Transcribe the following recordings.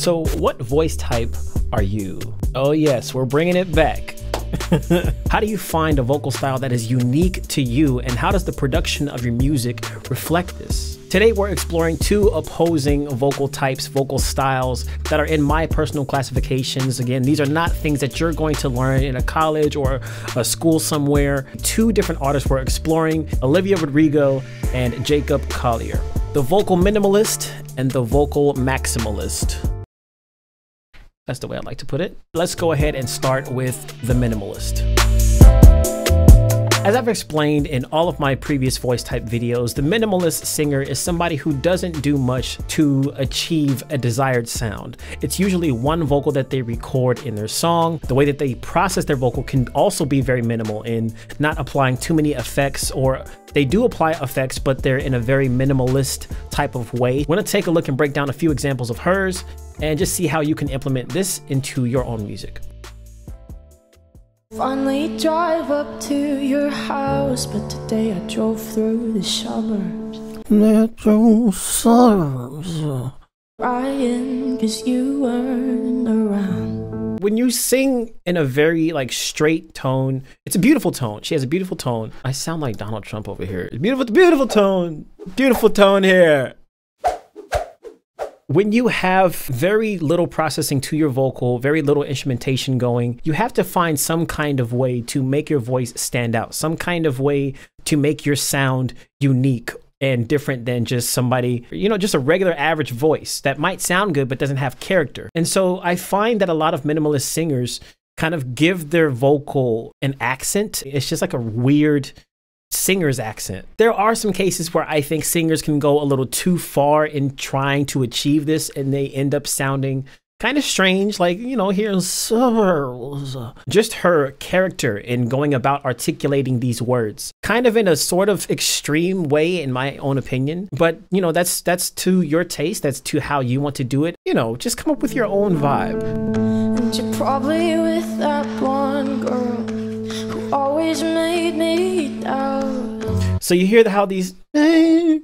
So what voice type are you? Oh yes, we're bringing it back. How do you find a vocal style that is unique to you, and how does the production of your music reflect this? Today we're exploring two opposing vocal types, vocal styles that are in my personal classifications. Again, these are not things that you're going to learn in a college or a school somewhere. Two different artists we're exploring, Olivia Rodrigo and Jacob Collier. The vocal minimalist and the vocal maximalist. That's the way I'd like to put it. Let's go ahead and start with the minimalist. As I've explained in all of my previous voice type videos, the minimalist singer is somebody who doesn't do much to achieve a desired sound. It's usually one vocal that they record in their song. The way that they process their vocal can also be very minimal in not applying too many effects, or they do apply effects, but they're in a very minimalist type of way. I want to take a look and break down a few examples of hers and just see how you can implement this into your own music. Finally drive up to your house, but today I drove through the suburbs. Crying 'cause you weren't around. When you sing in a very straight tone, it's a beautiful tone. She has a beautiful tone. I sound like Donald Trump over here. Beautiful tone here. When you have very little processing to your vocal, very little instrumentation going, you have to find some kind of way to make your voice stand out, some kind of way to make your sound unique and different than just somebody, just a regular average voice that might sound good but doesn't have character. And so I find that a lot of minimalist singers kind of give their vocal an accent. It's just like a weird singer's accent. There are some cases where I think singers can go a little too far in trying to achieve this, and they end up sounding kind of strange, here's just her character in going about articulating these words, kind of in a sort of extreme way, in my own opinion. But that's to your taste, that's to how you want to do it. Just come up with your own vibe. And you're probably with that one girl who always made me doubt. So you hear how these made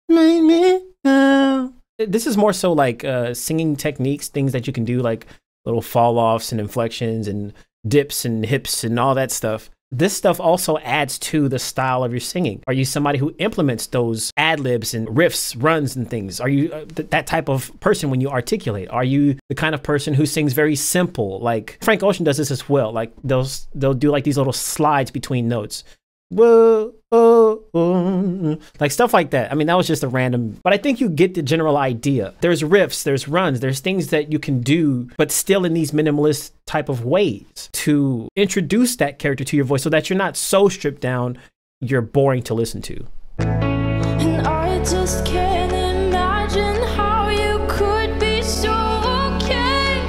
me doubt. This is more so like singing techniques, things that you can do, like little fall offs and inflections and dips and hips and all that stuff. This stuff also adds to the style of your singing. Are you somebody who implements those ad libs and riffs, runs and things? Are you that type of person when you articulate? Are you the kind of person who sings very simple? Like Frank Ocean does this as well. Like they'll do like these little slides between notes. Whoa, oh, oh, like stuff like that. I mean, that was just a random, but I think you get the general idea. There's riffs, there's runs, there's things that you can do, but still in these minimalist type of ways to introduce that character to your voice so that you're not so stripped down, you're boring to listen to. And I just can't imagine how you could be so okay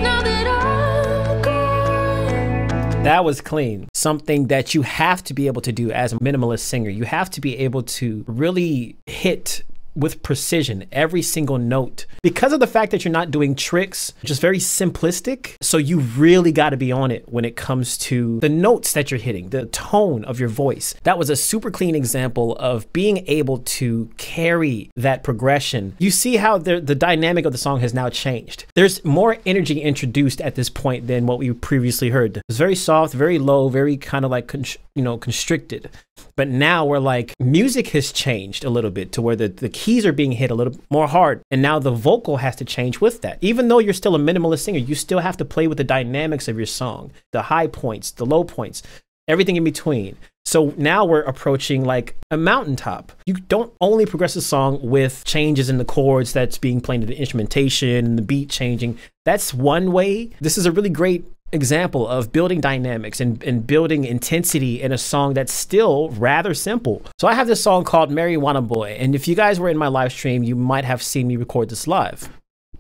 now that I'm gone. That was clean. Something that you have to be able to do as a minimalist singer. You have to be able to really hit with precision every single note, because of the fact that you're not doing tricks, just very simplistic. So you really got to be on it when it comes to the notes that you're hitting, the tone of your voice. That was a super clean example of being able to carry that progression. You see how the dynamic of the song has now changed. There's more energy introduced at this point than what we previously heard. It's very soft, very low, very kind of like constricted. But now we're like, music has changed a little bit to where the keys are being hit a little more hard. And now the vocal has to change with that. Even though you're still a minimalist singer, you still have to play with the dynamics of your song, the high points, the low points, everything in between. So now we're approaching like a mountaintop. You don't only progress a song with changes in the chords that's being played in the instrumentation and the beat changing. That's one way. This is a really great example of building dynamics and building intensity in a song that's still rather simple. So I have this song called Marijuana Boy, and if you guys were in my live stream, you might have seen me record this live.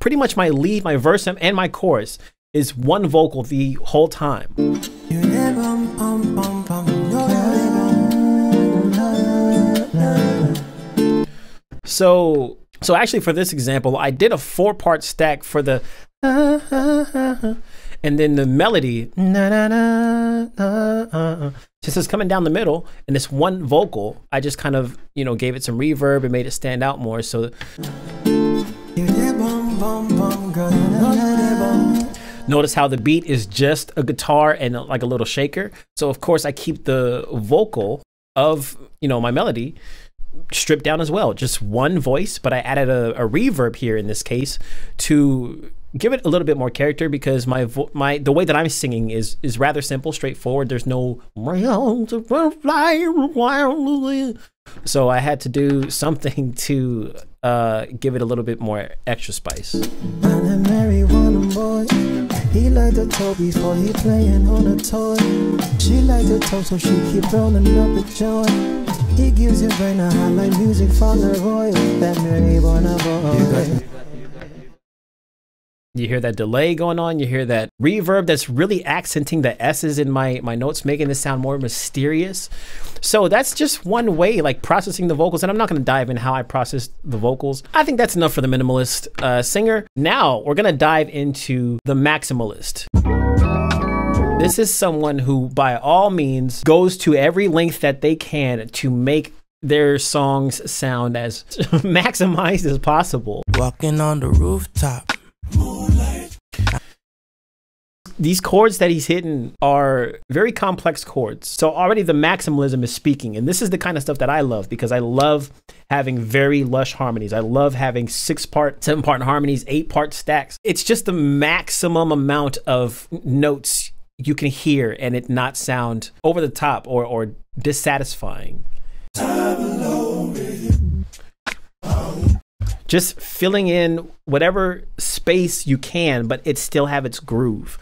Pretty much my lead, my verse, and my chorus is one vocal the whole time. So actually for this example, I did a 4-part stack for the and then the melody just is coming down the middle, and this one vocal I just kind of gave it some reverb and made it stand out more. So Notice how the beat is just a guitar and like a little shaker. So of course I keep the vocal of, you know, my melody stripped down as well. Just one voice, but I added a reverb here in this case to give it a little bit more character, because the way that I'm singing is rather simple, straightforward. There's no so I had to do something to give it a little bit more extra spice. He liked to talk before he playing on a toy. She liked to talk, so she keep rolling up the joint. He gives your brain a high like music from the royal. That Mary born a boy. You hear that delay going on. You hear that reverb that's really accenting the S's in my notes, making this sound more mysterious. So that's just one way, like processing the vocals. And I'm not going to dive in how I process the vocals. I think that's enough for the minimalist singer. Now we're going to dive into the maximalist. This is someone who, by all means, goes to every length that they can to make their songs sound as maximized as possible. Walking on the rooftop. These chords that he's hitting are very complex chords. So already the maximalism is speaking. And this is the kind of stuff that I love, because I love having very lush harmonies. I love having 6-part, 7-part harmonies, 8-part stacks. It's just the maximum amount of notes you can hear and it not sound over the top or dissatisfying. Just filling in whatever space you can, but it still have its groove.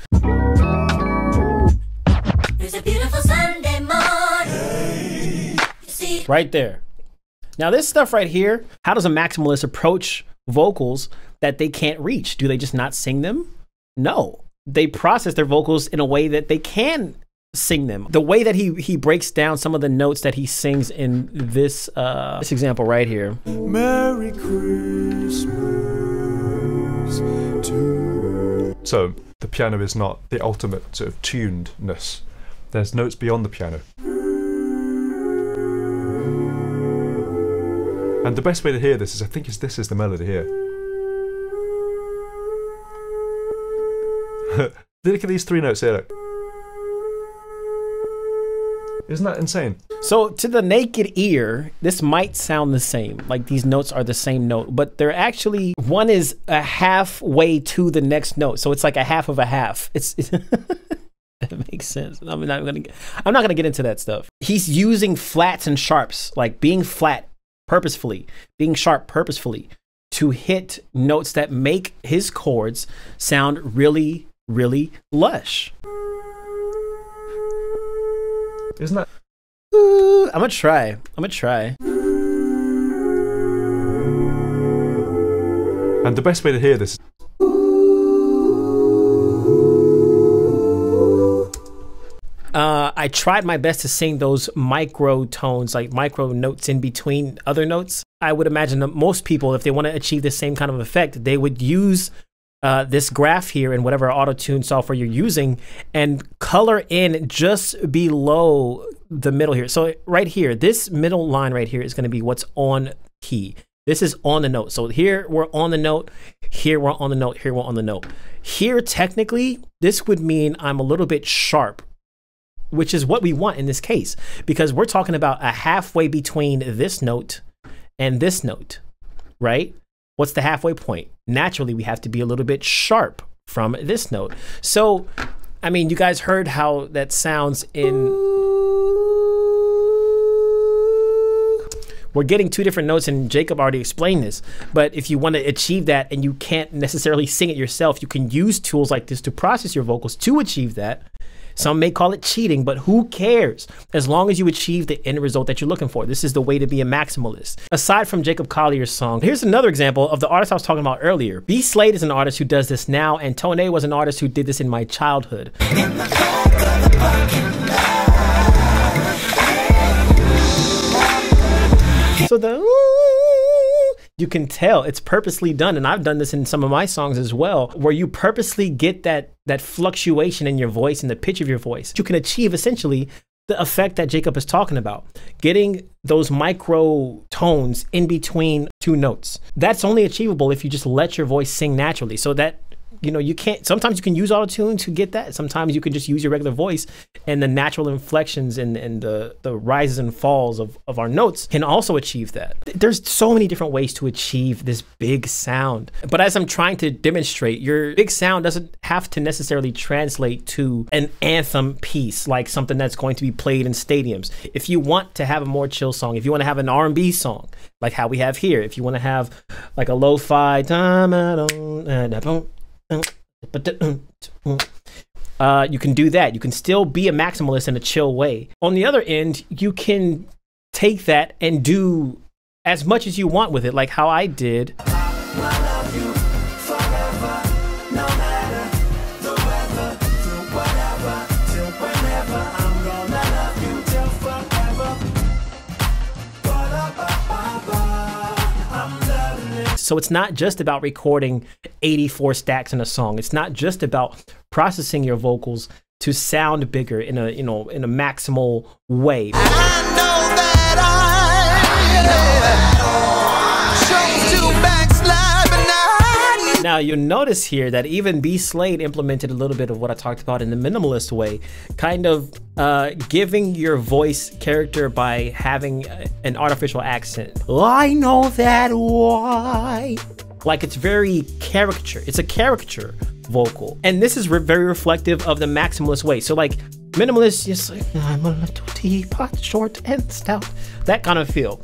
It's a beautiful Sunday morning. Right there. Now this stuff right here, how does a maximalist approach vocals that they can't reach? Do they just not sing them? No, they process their vocals in a way that they can sing them. The way that he breaks down some of the notes that he sings in this example right here. Merry Christmas to... So the piano is not the ultimate sort of tunedness. There's notes beyond the piano. And the best way to hear this is, I think, this is the melody here. Look at these 3 notes here. Isn't that insane? So to the naked ear, this might sound the same. Like these notes are the same note, but they're actually, one is a halfway to the next note. So it's like a half of a half. It's that makes sense. I'm not gonna get into that stuff. He's using flats and sharps, like being flat purposefully, being sharp purposefully, to hit notes that make his chords sound really, really lush. Isn't that? I'm gonna try. And the best way to hear this. I tried my best to sing those micro tones, like micro notes in between other notes. I would imagine that most people, if they want to achieve the same kind of effect, they would use this graph here in whatever auto-tune software you're using and color in just below the middle here. So right here, this middle line right here is going to be what's on key. This is on the note. So here we're on the note, here we're on the note, here we're on the note. Here, technically, this would mean I'm a little bit sharp, which is what we want in this case, because we're talking about a halfway between this note and this note, right? What's the halfway point? Naturally, we have to be a little bit sharp from this note. So, I mean, you guys heard how that sounds in... We're getting 2 different notes, and Jacob already explained this. But if you want to achieve that and you can't necessarily sing it yourself, you can use tools like this to process your vocals to achieve that. Some may call it cheating, but who cares? As long as you achieve the end result that you're looking for. This is the way to be a maximalist. Aside from Jacob Collier's song, here's another example of the artist I was talking about earlier. B. Slade is an artist who does this now, and Tone was an artist who did this in my childhood. So the you can tell it's purposely done, and I've done this in some of my songs as well, where you purposely get that fluctuation in your voice and the pitch of your voice. You can achieve essentially the effect that Jacob is talking about, getting those micro tones in between 2 notes. That's only achievable if you just let your voice sing naturally. So that, you know, you can't, sometimes you can use auto-tune to get that. Sometimes you can just use your regular voice, and the natural inflections and the rises and falls of our notes can also achieve that. There's so many different ways to achieve this big sound. But as I'm trying to demonstrate, your big sound doesn't have to necessarily translate to an anthem piece, like something that's going to be played in stadiums. If you want to have a more chill song, if you want to have an R&B song, like how we have here, if you want to have like a lo-fi, you can do that. You can still be a maximalist in a chill way. On the other end, you can take that and do as much as you want with it, like how I did. So it's not just about recording 84 stacks in a song. It's not just about processing your vocals to sound bigger in a, you know, in a maximal way. Now you'll notice here that even B. Slade implemented a little bit of what I talked about in the minimalist way, kind of giving your voice character by having an artificial accent. I know that why. Like it's very caricature. It's a caricature vocal. And this is very reflective of the maximalist way. So like minimalist, just like, I'm a little teapot, short and stout, that kind of feel.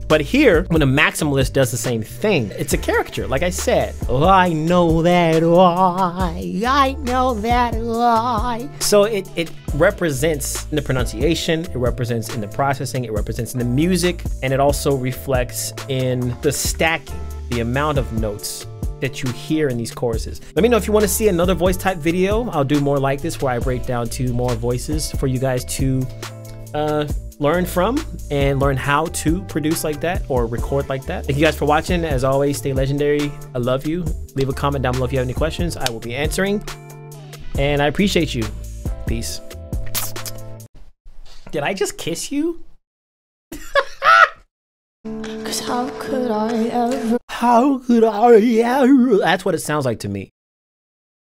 But here, when a maximalist does the same thing, it's a caricature, like I said. Oh, I know that why, I know that why. So it represents in the pronunciation, it represents in the processing, it represents in the music, and it also reflects in the stacking, the amount of notes that you hear in these choruses. Let me know if you want to see another voice type video. I'll do more like this where I break down 2 more voices for you guys to learn from and learn how to produce like that or record like that. Thank you guys for watching. As always, stay legendary. I love you. Leave a comment down below if you have any questions. I will be answering. And I appreciate you. Peace. Did I just kiss you? 'Cause how could I ever? How could I ever? That's what it sounds like to me.